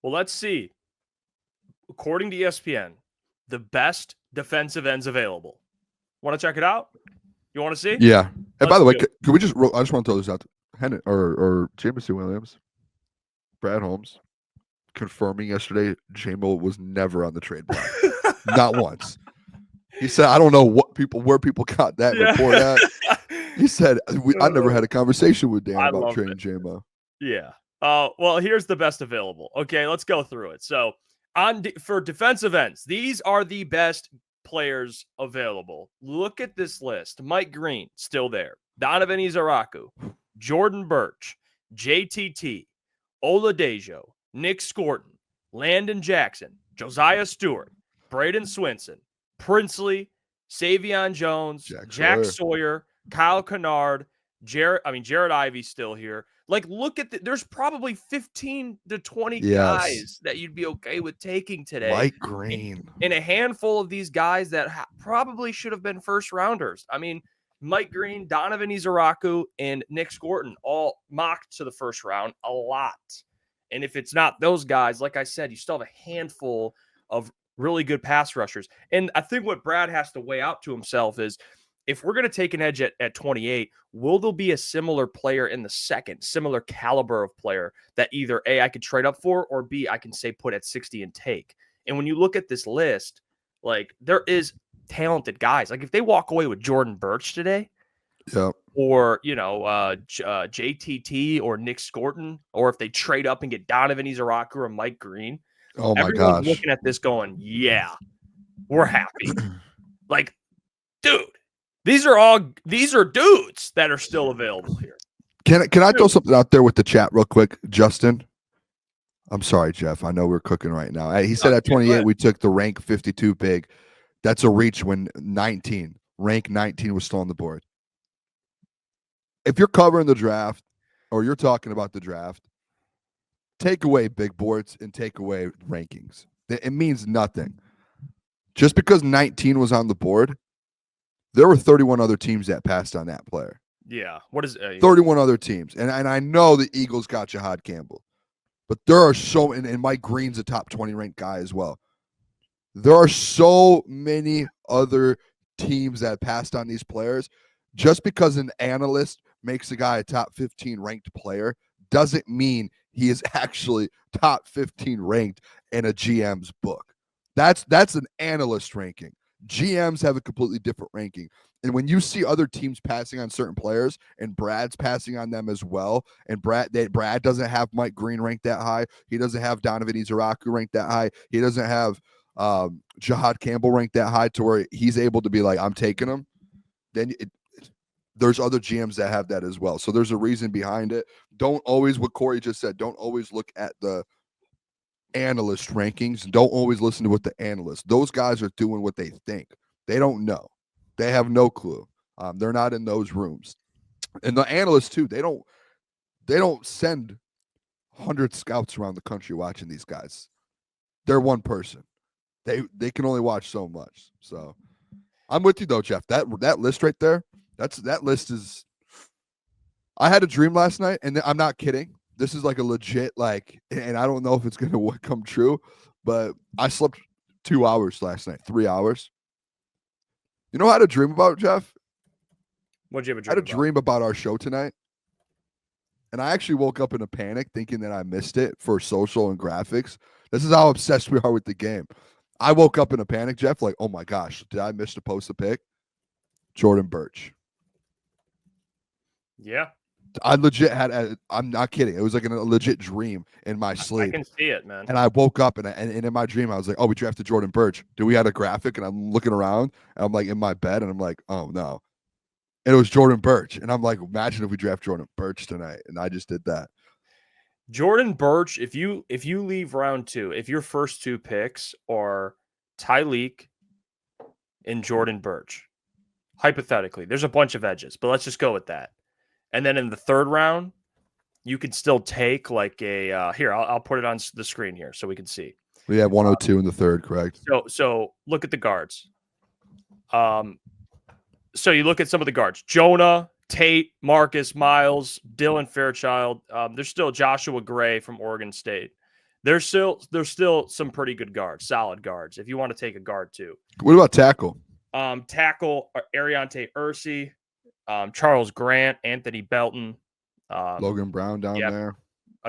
Well, let's see. According to ESPN, the best defensive ends available. Want to check it out? You want to see? Yeah. And Let's by the way, do it. could we just I just want to throw this out. Henry or Jameson Williams, Brad Holmes, confirming yesterday J-Mo was never on the trade block. Not once. He said, I don't know where people got that report at. He said, I never had a conversation with Dan about trading J-Mo. Yeah. Well, here's the best available. Okay, let's go through it. So, for defensive ends, these are the best players available. Look at this list. Mike Green, still there. Donovan Izaraku, Jordan Birch, JTT, Oladejo, Nick Scorton, Landon Jackson, Josiah Stewart, Braden Swinson, Princely, Savion Jones, Jack Sawyer, Kyle Kennard, Jared Ivey's still here. Like, look at there's probably 15 to 20 guys that you'd be okay with taking today. Mike Green. And a handful of these guys that probably should have been first rounders. I mean, Mike Green, Donovan Izaraku, and Nick Scorton all mocked to the first round a lot. And if it's not those guys, like I said, you still have a handful of really good pass rushers. And I think what Brad has to weigh out to himself is, if we're going to take an edge at 28, will there be a similar player in the second, similar caliber of player that either A, I could trade up for, or B, I can say put at 60 and take? And when you look at this list, like, there is talented guys. Like, if they walk away with Jordan Birch today, or, JTT or Nick Scorton, or if they trade up and get Donovan Izaraku or Mike Green, everyone's looking at this going, yeah, we're happy. Like, dude. These are dudes that are still available here. Can I throw something out there with the chat real quick, Justin? I'm sorry, Jeff. I know we're cooking right now. He said at 28 we took the rank 52 big. That's a reach when rank 19 was still on the board. If you're covering the draft or you're talking about the draft, take away big boards and take away rankings. It means nothing. Just because 19 was on the board, there were 31 other teams that passed on that player. Yeah. What is 31 other teams? And I know the Eagles got Jahad Campbell, but there are and Mike Green's a top 20 ranked guy as well. There are so many other teams that passed on these players. Just because an analyst makes a guy a top 15 ranked player doesn't mean he is actually top 15 ranked in a GM's book. That's an analyst ranking. GMs have a completely different ranking. And when you see other teams passing on certain players and Brad's passing on them as well, and Brad doesn't have Mike Green ranked that high. He doesn't have Donovan Izaraku ranked that high. He doesn't have Jahad Campbell ranked that high to where he's able to be like, I'm taking him. Then there's other GMs that have that as well. So there's a reason behind it. Don't always, what Corey just said, don't always look at the analyst rankings. Don't always listen to what the analysts. Those guys are doing what they think. They don't know. They have no clue. They're not in those rooms. And the analysts too. They don't send 100 scouts around the country watching these guys. They're one person. They can only watch so much. So I'm with you though, Jeff. That list right there. That list is. I had a dream last night, and I'm not kidding. This is like a legit, and I don't know if it's going to come true, but I slept 2 hours last night, 3 hours. You know how to dream about, Jeff? What'd you have a dream I had a dream about our show tonight, and I actually woke up in a panic thinking that I missed it for social and graphics. This is how obsessed we are with the game. I woke up in a panic, Jeff, like, oh my gosh, did I miss to post a pic? Jordan Birch. Yeah. I legit I'm not kidding. It was like a legit dream in my sleep. I can see it, man. And I woke up and in my dream, I was like, oh, we drafted Jordan Birch. Do we have a graphic? And I'm looking around and I'm like in my bed and I'm like, oh no. And it was Jordan Birch. And I'm like, imagine if we draft Jordan Birch tonight. And I just did that. Jordan Birch, if you leave round 2, if your first 2 picks are Tyleek and Jordan Birch, hypothetically, there's a bunch of edges, but let's just go with that. And then in the 3rd round, you could still take like a here. I'll put it on the screen here so we can see. We have 102 in the 3rd, correct? So look at the guards. So you look at some of the guards: Jonah, Tate, Marcus, Miles, Dylan Fairchild. There's still Joshua Gray from Oregon State. There's still some pretty good guards, solid guards. If you want to take a guard too. What about tackle? Tackle Ariante Ursi, Charles Grant, Anthony Belton, Logan Brown down there.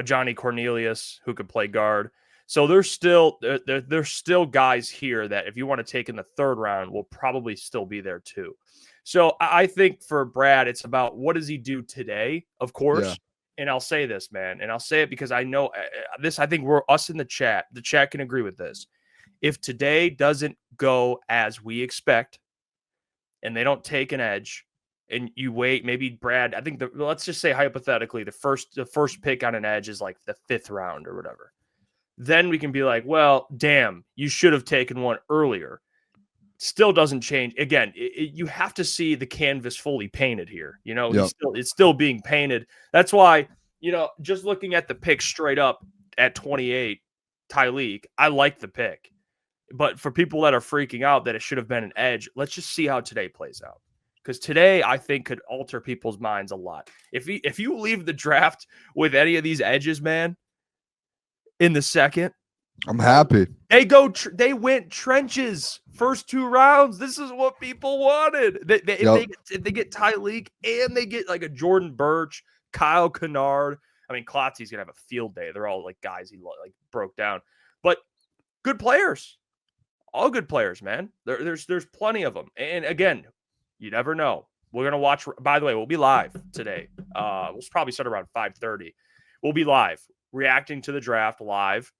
Johnny Cornelius who could play guard. So there's still guys here that if you want to take in the third round will probably still be there too. So I think for Brad, it's about what does he do today, of course. Yeah. And I'll say this, man, and I'll say it because I know this. I think we're us in the chat. The chat can agree with this. If today doesn't go as we expect, and they don't take an edge, and you wait, maybe Brad. I think let's just say hypothetically, the first pick on an edge is like the 5th round or whatever. Then we can be like, well, damn, you should have taken one earlier. Still doesn't change. Again, you have to see the canvas fully painted here. You know, Yep. it's still being painted. That's why, just looking at the pick straight up at 28, Tyleek, I like the pick. But for people that are freaking out that it should have been an edge, let's just see how today plays out. Because today, I think, could alter people's minds a lot. If you leave the draft with any of these edges, man, in the second, I'm happy. They went trenches first 2 rounds. This is what people wanted. If they get Tyleek and they get like a Jordan Birch, Kyle Kennard. I mean, Klotzy's gonna have a field day. They're all like guys he like broke down, but good players, all good players, man. There's plenty of them. And again, you never know. We're gonna watch. By the way, we'll be live today. We'll probably start around 5:30. We'll be live reacting to the draft live.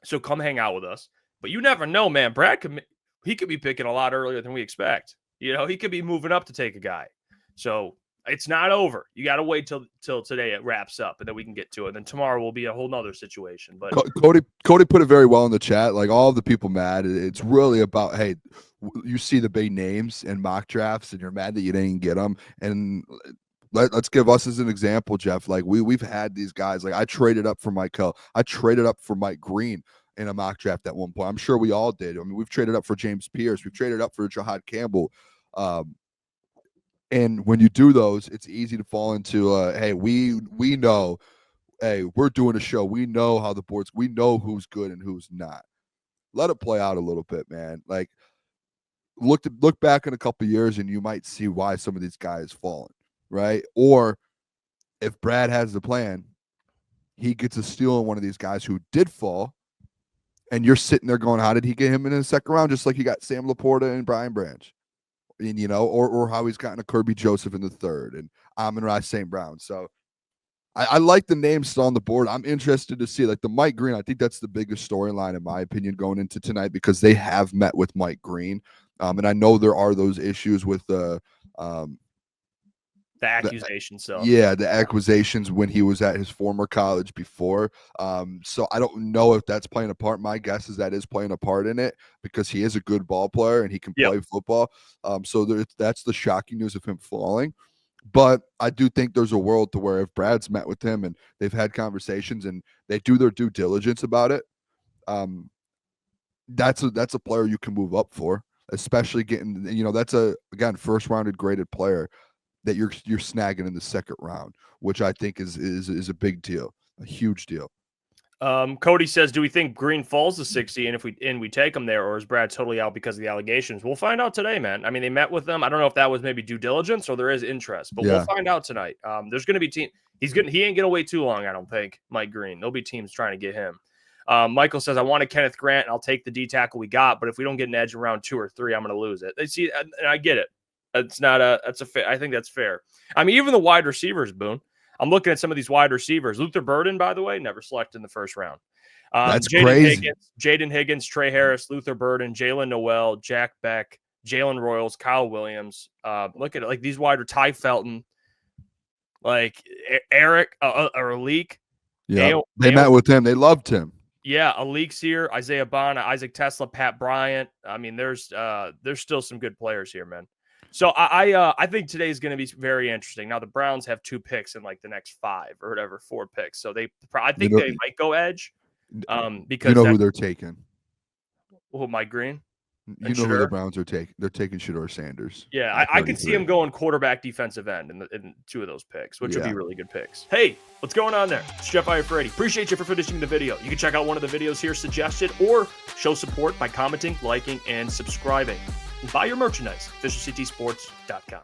So come hang out with us. But you never know, man. Brad could be picking a lot earlier than we expect. He could be moving up to take a guy. So it's not over. You got to wait till today it wraps up, and then we can get to it. And then tomorrow will be a whole nother situation. But Cody put it very well in the chat. Like all of the people mad. It's really about, hey, you see the big names in mock drafts, and you're mad that you didn't get them. And let's give us as an example, Jeff. Like we've had these guys. Like I traded up for Mike Hill. I traded up for Mike Green in a mock draft at one point. I'm sure we all did. I mean, we've traded up for James Pierce. We've traded up for Jahad Campbell. And when you do those, it's easy to fall into, hey, we know, hey, we're doing a show. We know how the boards. We know who's good and who's not. Let it play out a little bit, man. Like look back in a couple of years, and you might see why some of these guys fallen. Right? Or if Brad has the plan, he gets a steal on one of these guys who did fall, and you're sitting there going, how did he get him in the second round? Just like he got Sam Laporta and Brian Branch, and or how he's gotten a Kirby Joseph in the third and Amon-Ra St. Brown. So I like the names still on the board. I'm interested to see like the Mike Green. I think that's the biggest storyline in my opinion going into tonight because they have met with Mike Green, and I know there are those issues with the accusation. The accusations when he was at his former college before. So I don't know if that's playing a part. My guess is that is playing a part in it because he is a good ball player and he can play football. So that's the shocking news of him falling. But I do think there's a world to where if Brad's met with him and they've had conversations and they do their due diligence about it, that's a player you can move up for, especially getting, that's again, first rounded graded player that you're snagging in the second round, which I think is a big deal, a huge deal. Cody says, do we think Green falls to 60 and if we take him there, or is Brad totally out because of the allegations? We'll find out today, man. I mean, they met with them. I don't know if that was maybe due diligence or there is interest, but we'll find out tonight. There's going to be he ain't gonna wait too long, I don't think. Mike Green, there'll be teams trying to get him. Michael says, I wanted Kenneth Grant and I'll take the D tackle we got, but if we don't get an edge in round 2 or 3, I'm going to lose it. They see, and I get it. That's a fair. I think that's fair. I mean, even the wide receivers, Boone. I'm looking at some of these wide receivers. Luther Burden, by the way, never selected in the first round. That's crazy. Jaden Higgins, Trey Harris, Luther Burden, Jalen Noel, Jack Beck, Jalen Royals, Kyle Williams. Look at it. Like these Ty Felton, like Eric or Leak. Yeah, they met with him. They loved him. Yeah, Alik's here, Isaiah Bond, Isaac Tesla, Pat Bryant. I mean, there's still some good players here, man. So I think today is going to be very interesting. Now the Browns have 2 picks in like the next 5 or whatever, 4 picks. So they might go edge. Because who they're taking. Oh, Mike Green. You know who the Browns are taking? They're taking Shedeur Sanders. Yeah, I could see him going quarterback, defensive end in 2 of those picks, which would be really good picks. Hey, what's going on there? It's Jeff Iafrate. Appreciate you for finishing the video. You can check out one of the videos here suggested or show support by commenting, liking, and subscribing. And buy your merchandise, officialctsports.com.